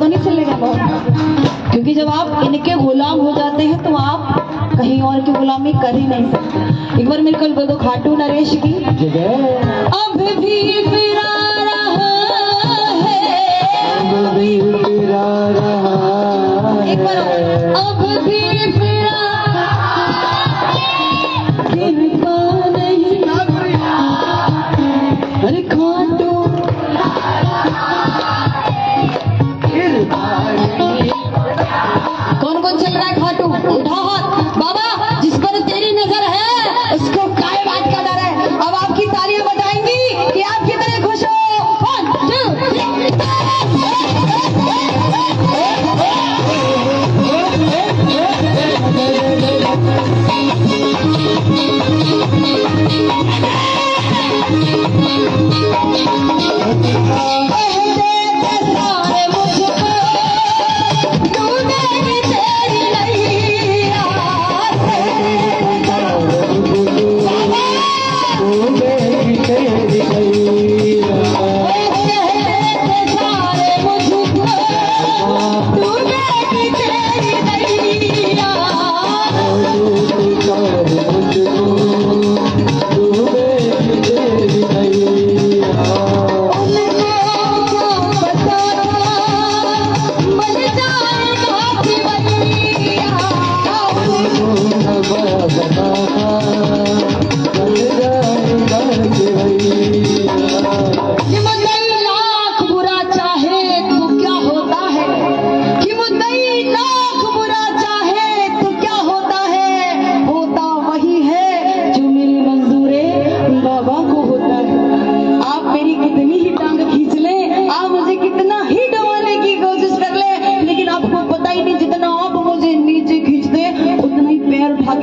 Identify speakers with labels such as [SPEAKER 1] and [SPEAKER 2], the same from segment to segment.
[SPEAKER 1] तो नहीं चलेगा बहुत, क्योंकि जब आप इनके गुलाम हो जाते हैं तो आप कहीं और की गुलामी कर ही नहीं सकते। एक बार मेरे कल बोल दो खाटू नरेश की अब भी फिरा रहा है, एक बार अब भी फिरा गिरता नहीं, अरे खाटू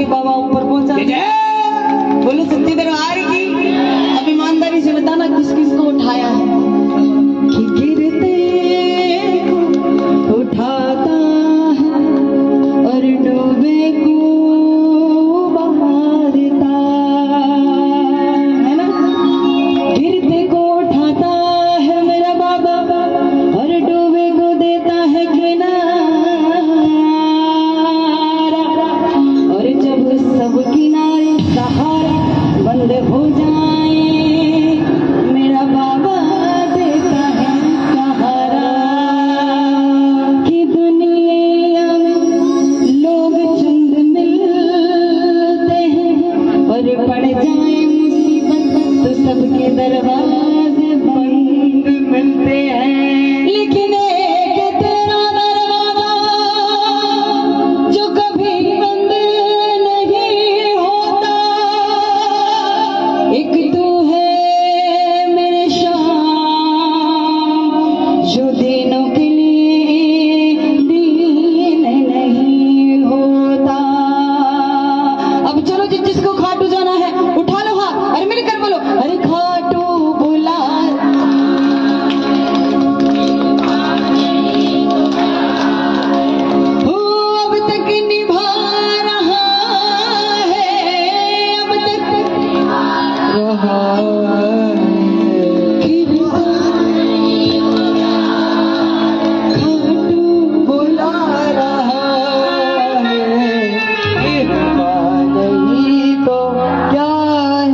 [SPEAKER 1] बाबा ऊपर पहुंचा। बोलो सच्चे दरबार की। अब ईमानदारी से बताना किस किस को उठाया है। कि गिरते को उठाता है और डूबे को बहारता है ना। गिरते को उठाता है मेरा बाबा और डूबे को देता है किनारा। और जब सब किनारे सहारा बंद हो जाए मेरा बाबा देता है सहारा। कि दुनिया में लोग चंद मिलते हैं और पड़ जाए मुसीबत तो सबके दरवाजे बंद मिलते हैं। लेकिन एक तेरा दरवाजा जो कभी बंद नहीं होता। एक तू है मेरे शाम जो दिनों के लिए दिन नहीं होता। अब चलो जिसको खाटू जाना है उठा लो हाथ और मिलकर बोलो अरे खाटू बुला। अब तक निभा रहा है अब तक रहा खाटू बुला रहा है। नहीं तो क्या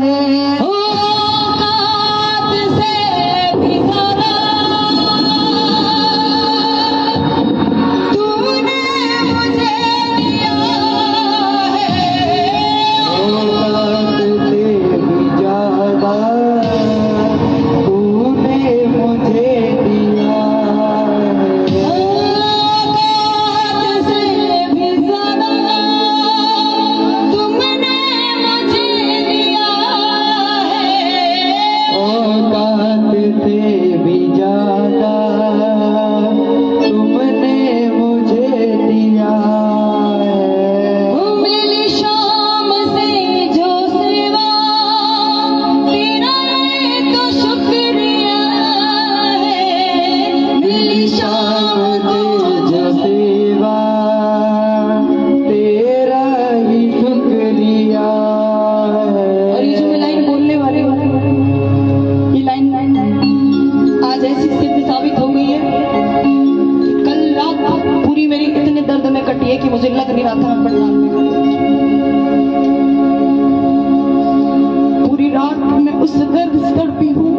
[SPEAKER 1] है औकात से भी ज़्यादा तूने मुझे दिया है। औकात से भी ज़्यादा तूने मुझे दिया है। औकात से भी ज़्यादा तुमने मुझे दिया है। औकात से भी ज़्यादा तुमने मुझे दिया है। मिली शाम से जो सेवा तेरा ये तो शुक्रिया है। मिली शाम से जो सेवा तेरा ही शुक्रिया है। और ये जो मैं लाइन बोलने वाले ये लाइन आज ऐसी सिद्ध साबित हो गई है। कल रात पूरी मेरी इतने दर्द में कटी है कि मुझे लग नहीं रहा था मैं पढ़ना। पूरी रात मैं उस दर्द से तड़पी हूँ